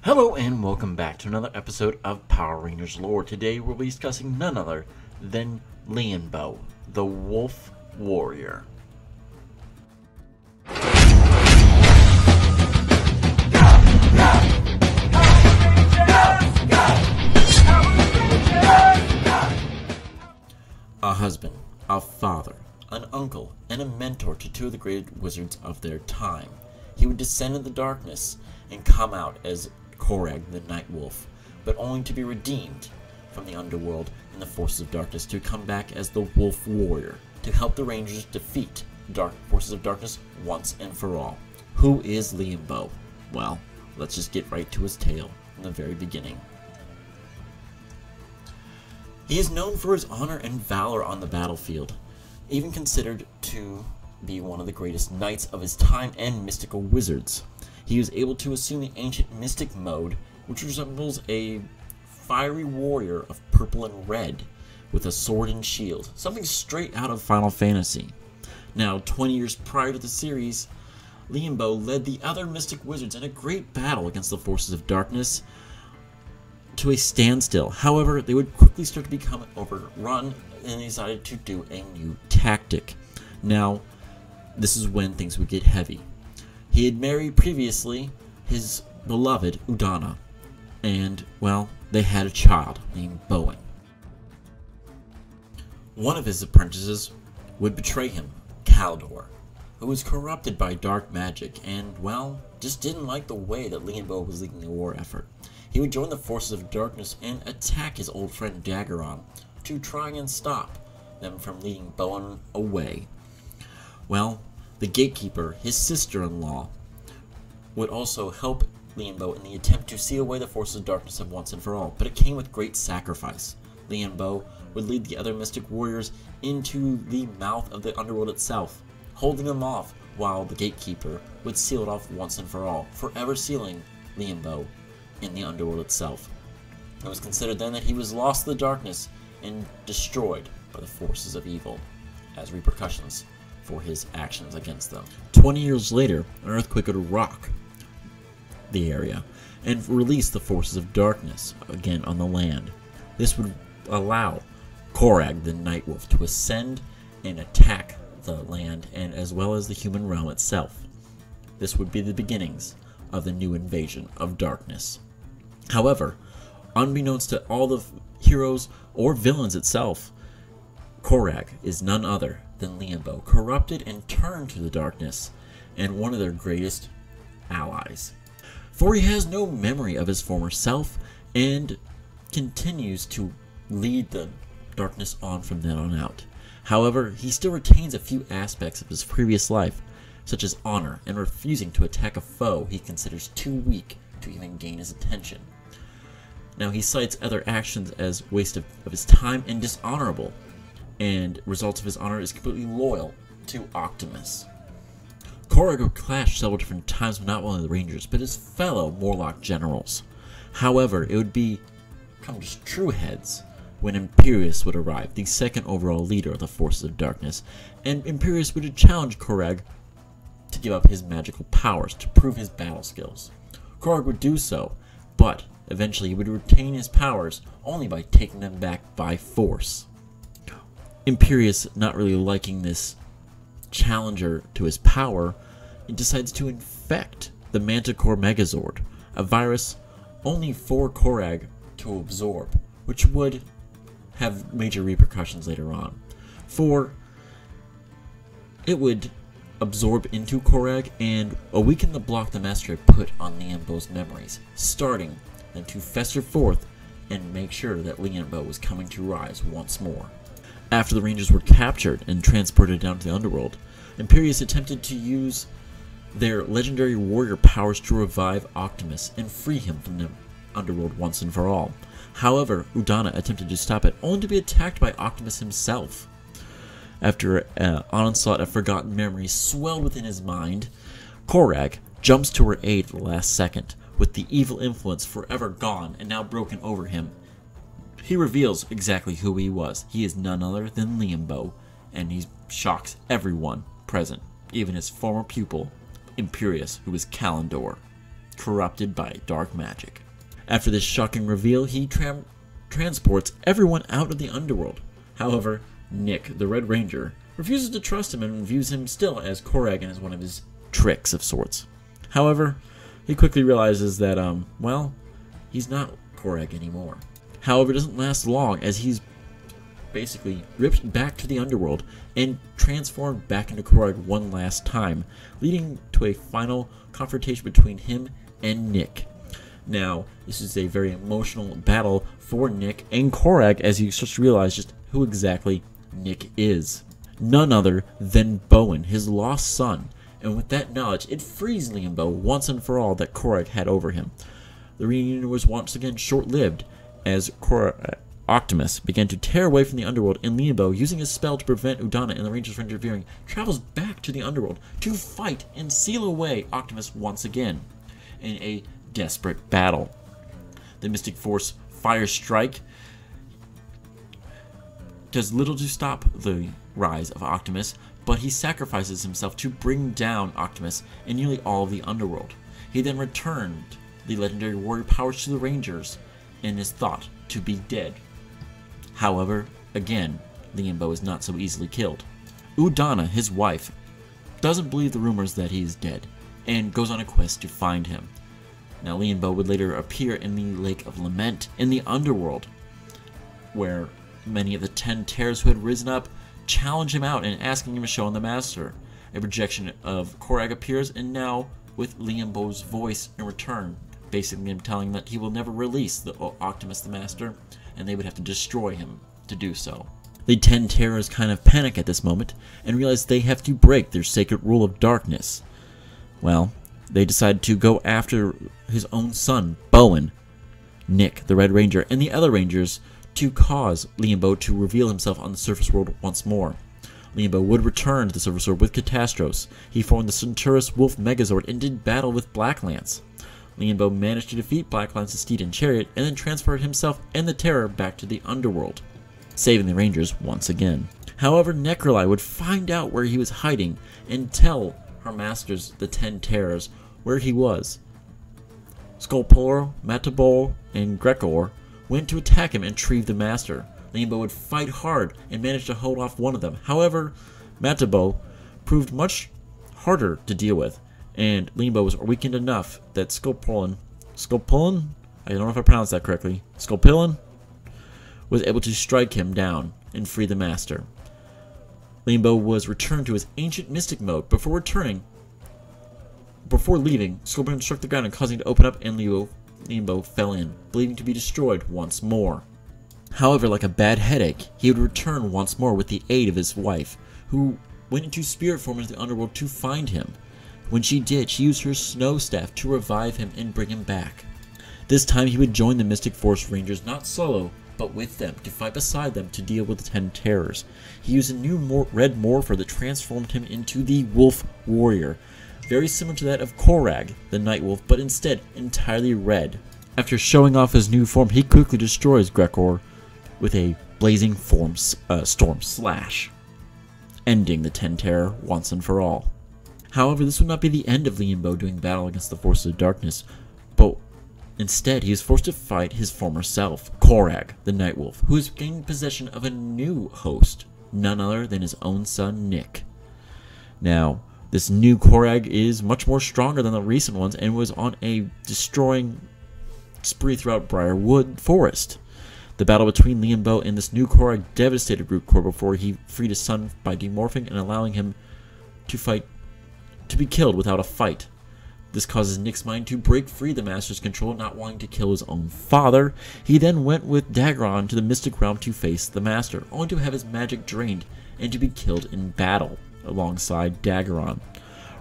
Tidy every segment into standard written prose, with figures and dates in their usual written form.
Hello and welcome back to another episode of Power Rangers lore. Today we'll be discussing none other than Leanbow, the Wolf Warrior. A husband, a father, an uncle, and a mentor to two of the great wizards of their time. He would descend in the darkness and come out as Korag the Night Wolf, but only to be redeemed from the underworld and the forces of darkness to come back as the Wolf Warrior, to help the Rangers defeat the dark forces of darkness once and for all. Who is Leanbow? Well, let's just get right to his tale from the very beginning. He is known for his honor and valor on the battlefield, even considered to be one of the greatest knights of his time and mystical wizards. He was able to assume the ancient mystic mode, which resembles a fiery warrior of purple and red, with a sword and shield, something straight out of Final Fantasy. Now, 20 years prior to the series, Leanbow led the other mystic wizards in a great battle against the forces of darkness to a standstill. However, they would quickly start to become overrun, and they decided to do a new tactic. Now, this is when things would get heavy. He had married previously his beloved Udana, and, well, they had a child named Bowen. One of his apprentices would betray him, Kaldor, who was corrupted by dark magic and, well, just didn't like the way that Leanbow was leading the war effort. He would join the forces of darkness and attack his old friend Daggeron to try and stop them from leading Bowen away. Well, the gatekeeper, his sister-in-law, would also help Leanbow in the attempt to seal away the forces of darkness once and for all, but it came with great sacrifice. Leanbow would lead the other mystic warriors into the mouth of the underworld itself, holding them off while the gatekeeper would seal it off once and for all, forever sealing Leanbow in the underworld itself. It was considered then that he was lost to the darkness and destroyed by the forces of evil as repercussions for his actions against them. 20 years later, an earthquake would rock the area and release the forces of darkness again on the land. This would allow Korag the Night Wolf to ascend and attack the land and as well as the human realm itself. This would be the beginnings of the new invasion of darkness. However, unbeknownst to all the heroes or villains itself, Korag is none other than Leanbow, corrupted and turned to the darkness, and one of their greatest allies. For he has no memory of his former self, and continues to lead the darkness on from then on out. However, he still retains a few aspects of his previous life, such as honor and refusing to attack a foe he considers too weak to even gain his attention. Now, he cites other actions as waste of his time and dishonorable, and results of his honor is completely loyal to Optimus. Korag would clash several different times with not only the Rangers, but his fellow Morlock generals. However, it would become just true heads when Imperius would arrive, the second overall leader of the forces of darkness, and Imperius would challenge Korag to give up his magical powers to prove his battle skills. Korag would do so, but eventually he would retain his powers only by taking them back by force. Imperius, not really liking this challenger to his power, he decides to infect the Manticore Megazord, a virus only for Korag to absorb, which would have major repercussions later on. For it would absorb into Korag and awaken the block the Master had put on Leanbow's memories, starting then to fester forth and make sure that Leanbow was coming to rise once more. After the Rangers were captured and transported down to the underworld, Imperius attempted to use their legendary warrior powers to revive Optimus and free him from the underworld once and for all. However, Udana attempted to stop it, only to be attacked by Optimus himself. After an onslaught of forgotten memories swelled within his mind, Korag jumps to her aid at the last second, with the evil influence forever gone and now broken over him. He reveals exactly who he was. He is none other than Leanbow, and he shocks everyone present, even his former pupil, Imperius, who is Kalendor. corrupted by dark magic. After this shocking reveal, he transports everyone out of the underworld. However, Nick, the Red Ranger, refuses to trust him and views him still as Korag and as one of his tricks of sorts. However, he quickly realizes that, well, he's not Korag anymore. However, it doesn't last long, as he's basically ripped back to the underworld and transformed back into Korag one last time, leading to a final confrontation between him and Nick. Now, this is a very emotional battle for Nick and Korag, as he starts to realize just who exactly Nick is. None other than Bowen, his lost son, and with that knowledge, it frees Leanbow once and for all that Korag had over him. The reunion was once again short-lived, as Optimus began to tear away from the underworld, and Leanbow, using his spell to prevent Udana and the Rangers from interfering, travels back to the underworld to fight and seal away Optimus once again in a desperate battle. The Mysticforce Fire Strike does little to stop the rise of Optimus, but he sacrifices himself to bring down Optimus and nearly all of the underworld. He then returned the legendary warrior powers to the Rangers and is thought to be dead. However, again, Leanbow is not so easily killed. Udana, his wife, doesn't believe the rumors that he is dead and goes on a quest to find him. Now, Leanbow would later appear in the Lake of Lament in the underworld, where many of the 10 terrors who had risen up challenge him out and asking him to show him the Master. A projection of Korag appears, and now with Leanbow's voice in return, basically him telling that he will never release the Optimus the Master, and they would have to destroy him to do so. The 10 terrors kind of panic at this moment and realize they have to break their sacred rule of darkness. Well, they decide to go after his own son, Bowen, Nick, the Red Ranger, and the other Rangers to cause Leanbow to reveal himself on the surface world once more. Leanbow would return to the surface world with Catastros. He formed the Centaurus Wolf Megazord and did battle with Black Lance. Leanbow managed to defeat Black Lance's steed and chariot, and then transferred himself and the Terror back to the underworld, saving the Rangers once again. However, Necroli would find out where he was hiding and tell her masters, the 10 Terrors, where he was. Sculptor, Matabol, and Grekor went to attack him and retrieve the Master. Leanbow would fight hard and manage to hold off one of them. However, Matabol proved much harder to deal with, and Leanbow was weakened enough that Sculpillin, I don't know if I pronounced that correctly, Sculpillin was able to strike him down and free the Master. Leanbow was returned to his ancient mystic mode. Before leaving, Sculpillin struck the ground and causing it to open up, and Leanbow fell in, believing to be destroyed once more. However, like a bad headache, he would return once more with the aid of his wife, who went into spirit form into the underworld to find him. When she did, she used her snow staff to revive him and bring him back. This time he would join the Mysticforce Rangers, not solo, but with them, to fight beside them to deal with the 10 Terrors. He used a new red morpher that transformed him into the Wolf Warrior, very similar to that of Korag, the Night Wolf, but instead entirely red. After showing off his new form, he quickly destroys Grekor with a blazing storm slash, ending the 10 Terror once and for all. However, this would not be the end of Leanbow doing battle against the forces of darkness, but instead he is forced to fight his former self, Korag, the Night Wolf, who has gained possession of a new host, none other than his own son, Nick. Now, this new Korag is much more stronger than the recent ones and was on a destroying spree throughout Briarwood Forest. The battle between Leanbow and this new Korag devastated Rootcore before he freed his son by demorphing and allowing him to be killed without a fight. This causes Nick's mind to break free the Master's control, not wanting to kill his own father. He then went with Daggeron to the Mystic Realm to face the Master, only to have his magic drained and to be killed in battle alongside Daggeron.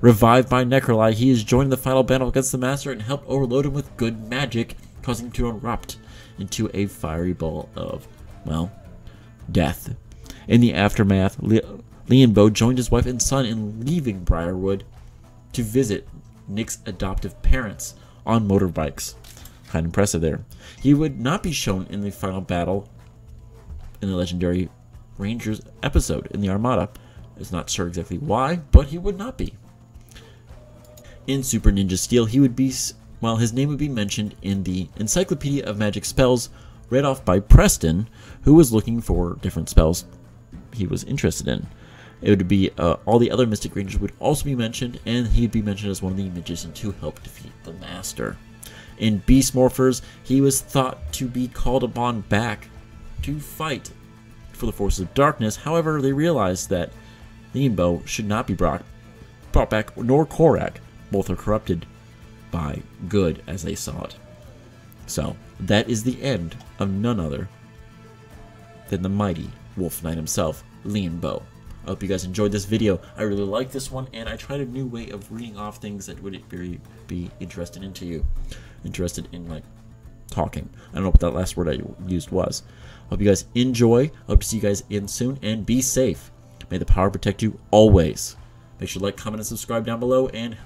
Revived by Necroli, he is joining the final battle against the Master and helped overload him with good magic, causing him to erupt into a fiery ball of, well, death. In the aftermath, Leanbow joined his wife and son in leaving Briarwood to visit Nick's adoptive parents on motorbikes. Kind of impressive there. He would not be shown in the final battle in the Legendary Rangers episode in the Armada. It's not sure exactly why, but he would not be. In Super Ninja Steel, he would be well, his name would be mentioned in the Encyclopedia of Magic Spells, read off by Preston, who was looking for different spells he was interested in. It would be all the other Mystic Rangers would also be mentioned, and he'd be mentioned as one of the magicians to help defeat the Master. In Beast Morphers, he was thought to be called upon back to fight for the forces of darkness. However, they realized that Leanbow should not be brought back, nor Korak. Both are corrupted by good as they saw it. So, that is the end of none other than the mighty Wolf Knight himself, Leanbow. I hope you guys enjoyed this video. I really like this one, and I tried a new way of reading off things that would be interested in like talking. I don't know what that last word I used was. Hope you guys enjoy. Hope to see you guys in soon, and be safe. May the power protect you always. Make sure to like, comment, and subscribe down below, and